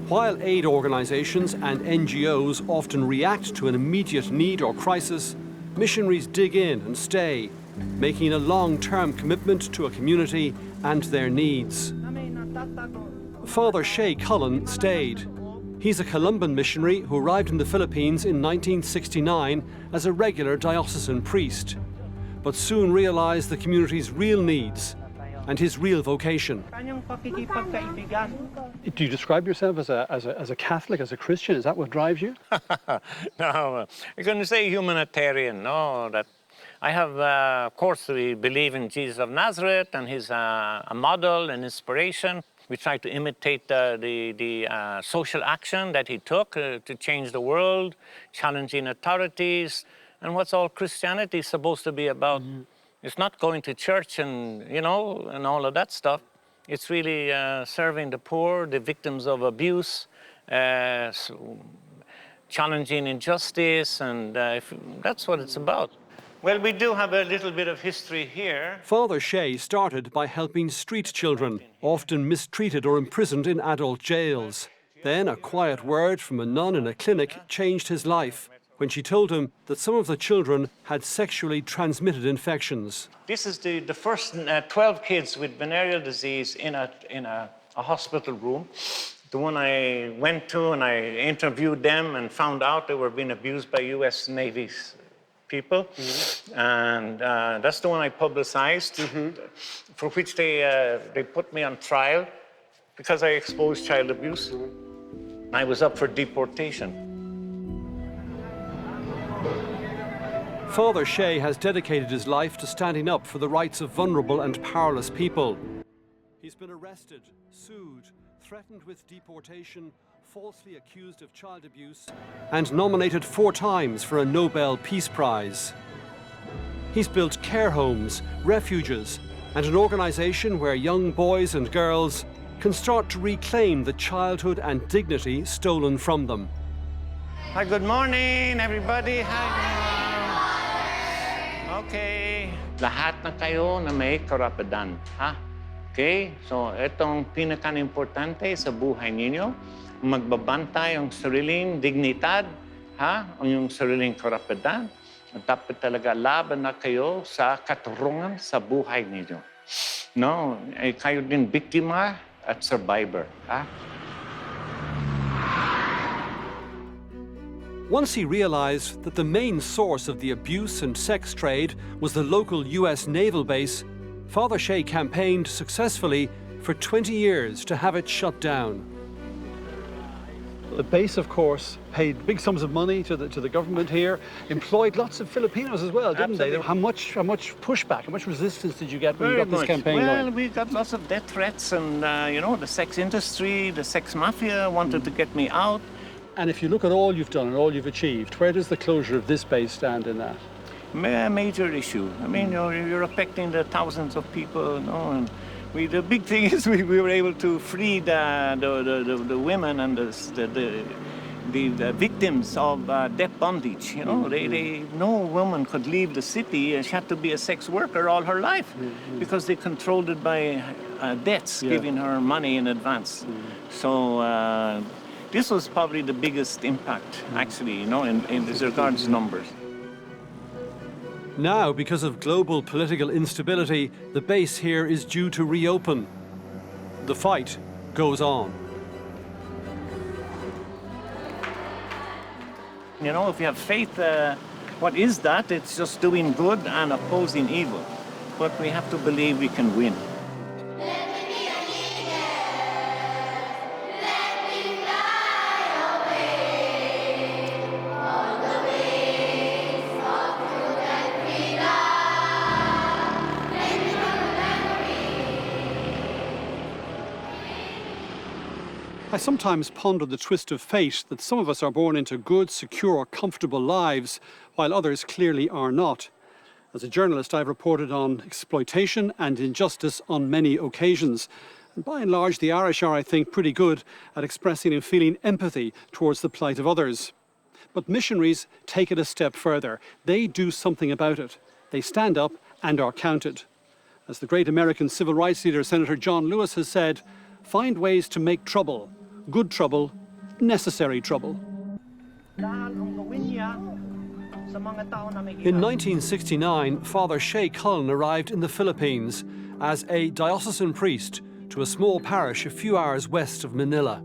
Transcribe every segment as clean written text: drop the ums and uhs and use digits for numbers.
While aid organisations and NGOs often react to an immediate need or crisis, missionaries dig in and stay, making a long-term commitment to a community and their needs. Father Shay Cullen stayed. He's a Colombian missionary who arrived in the Philippines in 1969 as a regular diocesan priest, but soon realised the community's real needs and his real vocation. Do you describe yourself as a Catholic, as a Christian? Is that what drives you? No, I'm going to say humanitarian. No, that I have, of course, we believe in Jesus of Nazareth, and he's a model and inspiration. We try to imitate the social action that he took to change the world, challenging authorities, and what's all Christianity is supposed to be about. It's not going to church and, you know, and all of that stuff. It's really serving the poor, the victims of abuse, challenging injustice, and that's what it's about. Well, we do have a little bit of history here. Father Shay started by helping street children, often mistreated or imprisoned in adult jails. Then a quiet word from a nun in a clinic changed his life, when she told him that some of the children had sexually transmitted infections. This is the first 12 kids with venereal disease in a hospital room. The one I went to, and I interviewed them and found out they were being abused by U.S. Navy's people. And that's the one I publicized, for which they put me on trial because I exposed child abuse. I was up for deportation. Father Shay has dedicated his life to standing up for the rights of vulnerable and powerless people. He's been arrested, sued, threatened with deportation, falsely accused of child abuse, and nominated 4 times for a Nobel Peace Prize. He's built care homes, refuges, and an organisation where young boys and girls can start to reclaim the childhood and dignity stolen from them. Hi, good morning, everybody. Hi. Okay. Lahat na kayo na may karapadan, ha? Okay? So, itong pinaka-importante sa buhay ninyo, magbabantay ang sariling dignidad, ha? Ang yung sariling karapadan. Dapat talaga laban na kayo sa katarungan sa buhay ninyo. No, kayo din biktima at survivor, ha? Once he realized that the main source of the abuse and sex trade was the local US naval base, Father Shay campaigned successfully for 20 years to have it shut down. The base, of course, paid big sums of money to the government here, employed lots of Filipinos as well, didn't they? How much pushback, how much resistance did you get when you got this campaign going? Well, we got lots of death threats, and you know, the sex industry, the sex mafia wanted to get me out. And if you look at all you've done and all you've achieved, where does the closure of this base stand in that? Major issue. I mean, you know, you're affecting the thousands of people, you know, and the big thing is we were able to free the women and the victims of death bondage. You know, no woman could leave the city. She had to be a sex worker all her life because they controlled it by debts, giving her money in advance. So this was probably the biggest impact, actually, you know, in regards to numbers. Now, because of global political instability, the base here is due to reopen. The fight goes on. You know, if you have faith, what is that? It's just doing good and opposing evil. But we have to believe we can win. I sometimes ponder the twist of fate that some of us are born into good, secure, comfortable lives, while others clearly are not. As a journalist, I've reported on exploitation and injustice on many occasions. And by and large, the Irish are, I think, pretty good at expressing and feeling empathy towards the plight of others. But missionaries take it a step further. They do something about it. They stand up and are counted. As the great American civil rights leader, Senator John Lewis, has said, find ways to make trouble. good trouble, necessary trouble. In 1969, Father Shay Cullen arrived in the Philippines as a diocesan priest to a small parish a few hours west of Manila.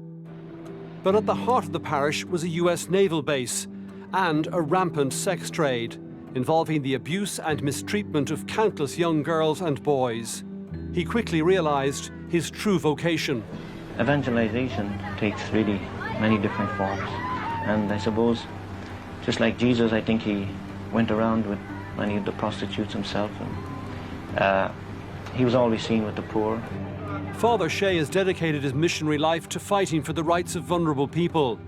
But at the heart of the parish was a US naval base and a rampant sex trade, involving the abuse and mistreatment of countless young girls and boys. He quickly realized his true vocation. Evangelization takes really many different forms. And I suppose, just like Jesus, I think he went around with many of the prostitutes himself. And he was always seen with the poor. Father Shay has dedicated his missionary life to fighting for the rights of vulnerable people.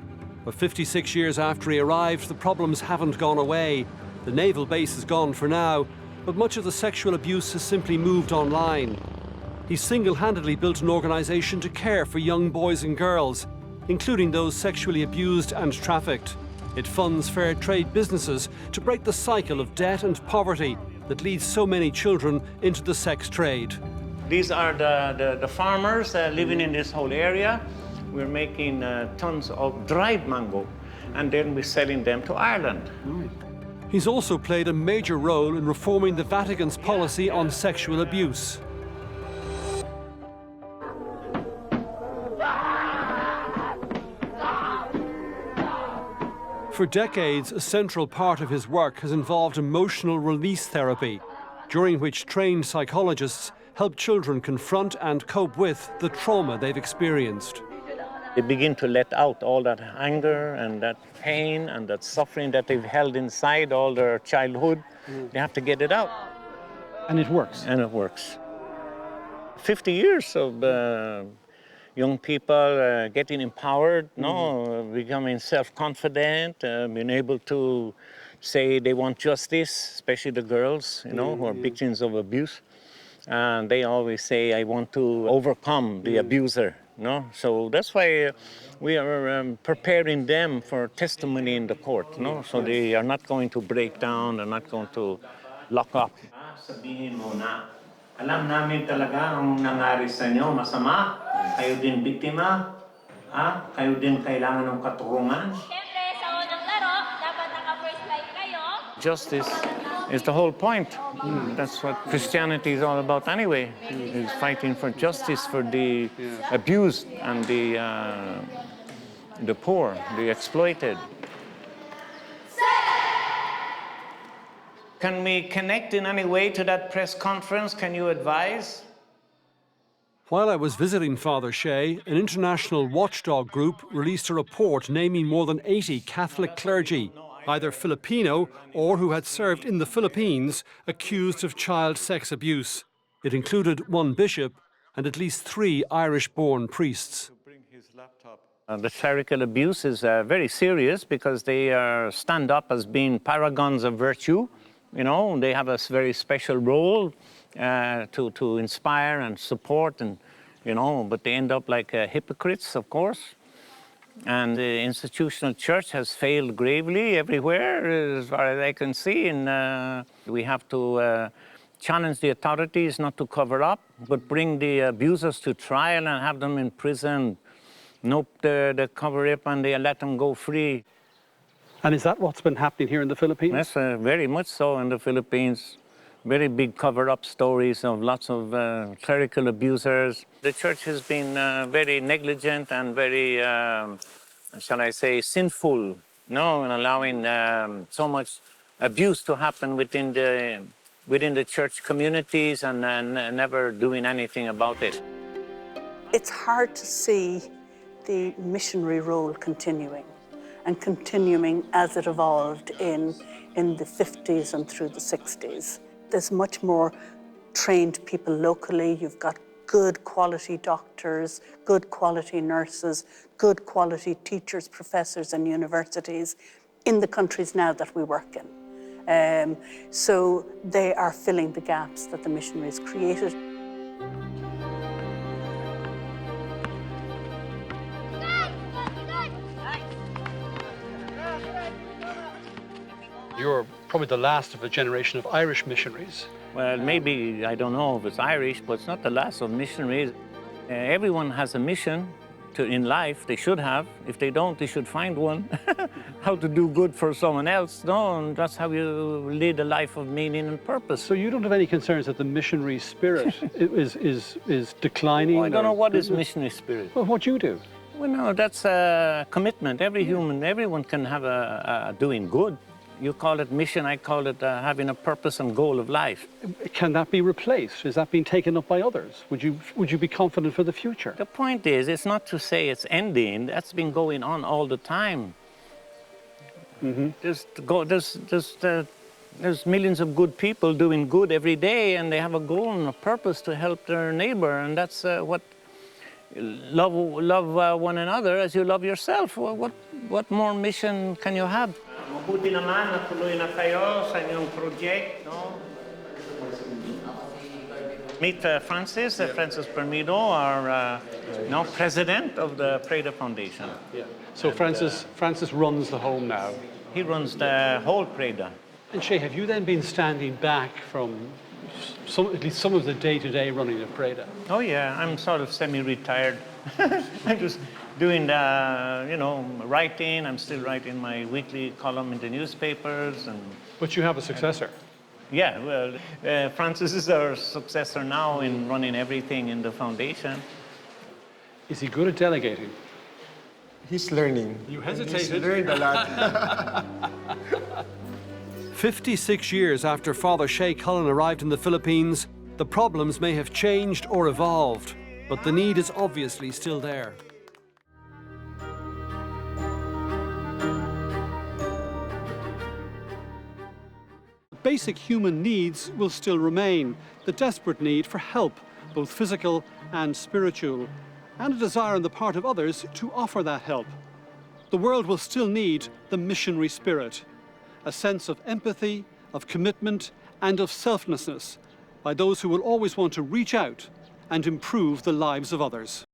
But 56 years after he arrived, the problems haven't gone away. The naval base is gone for now, but much of the sexual abuse has simply moved online. He single-handedly built an organisation to care for young boys and girls, including those sexually abused and trafficked. It funds fair trade businesses to break the cycle of debt and poverty that leads so many children into the sex trade. These are the farmers living in this whole area. We're making tons of dried mango, and then we're selling them to Ireland. He's also played a major role in reforming the Vatican's policy on sexual abuse. For decades, a central part of his work has involved emotional release therapy, during which trained psychologists help children confront and cope with the trauma they've experienced. They begin to let out all that anger and that pain and that suffering that they've held inside all their childhood. They have to get it out. And it works. And it works. 50 years of young people getting empowered, becoming self-confident, being able to say they want justice, especially the girls, who are victims of abuse. And they always say, I want to overcome the abuser. So that's why we are preparing them for testimony in the court. So they are not going to break down, they're not going to lock up. Sabihin mo na, alam namin talaga ang nangyari sa inyo, masama. Kayo din biktima, kayo din kailangan ng katurungan. Justice is the whole point. That's what Christianity is all about anyway. It's fighting for justice for the abused and the poor, the exploited. Can we connect in any way to that press conference? Can you advise? While I was visiting Father Shay, an international watchdog group released a report naming more than 80 Catholic clergy, either Filipino or who had served in the Philippines, accused of child sex abuse. It included one bishop and at least 3 Irish-born priests. The clerical abuse is very serious because they stand up as being paragons of virtue. They have a very special role to inspire and support, but they end up like hypocrites, of course. And the institutional church has failed gravely everywhere, as far as I can see. And we have to challenge the authorities not to cover up, but bring the abusers to trial and have them in prison. Nope, they cover up and they let them go free. And is that what's been happening here in the Philippines? Yes, very much so in the Philippines. Very big cover-up stories of lots of clerical abusers. The church has been very negligent and very, shall I say, sinful, in allowing so much abuse to happen within the church communities and never doing anything about it. It's hard to see the missionary role continuing as it evolved in the 50s and through the 60s. There's much more trained people locally. You've got good quality doctors, good quality nurses, good quality teachers, professors and universities in the countries now that we work in. So they are filling the gaps that the missionaries created. You're probably the last of a generation of Irish missionaries. Well, maybe, I don't know if it's Irish, but it's not the last of missionaries. Everyone has a mission, in life. They should have. If they don't, they should find one. How to do good for someone else. No, and that's how you lead a life of meaning and purpose. So you don't have any concerns that the missionary spirit is declining? Well, I don't know what is missionary spirit. Well, what do you do? Well, no, that's a commitment. Everyone can have a doing good. You call it mission, I call it having a purpose and goal of life. Can that be replaced? Is that being taken up by others? Would you be confident for the future? The point is, it's not to say it's ending. That's been going on all the time. There's millions of good people doing good every day, and they have a goal and a purpose to help their neighbor, and that's what love one another as you love yourself. What more mission can you have? Mabuti naman natuloy na kayo sa inyong project, no? Meet Francis Permido, our now president of the Preda Foundation. Yeah. So Francis runs the home now. He runs the whole Preda. And Shay, have you then been standing back from at least some of the day-to-day running of Preda? Oh yeah, I'm sort of semi-retired. I'm just doing writing. I'm still writing my weekly column in the newspapers. But you have a successor. Yeah, well, Francis is our successor now in running everything in the foundation. Is he good at delegating? He's learning. You hesitated. He's learned a lot. 56 years after Father Shay Cullen arrived in the Philippines, the problems may have changed or evolved, but the need is obviously still there. Basic human needs will still remain. The desperate need for help, both physical and spiritual, and a desire on the part of others to offer that help. The world will still need the missionary spirit, a sense of empathy, of commitment, and of selflessness by those who will always want to reach out and improve the lives of others.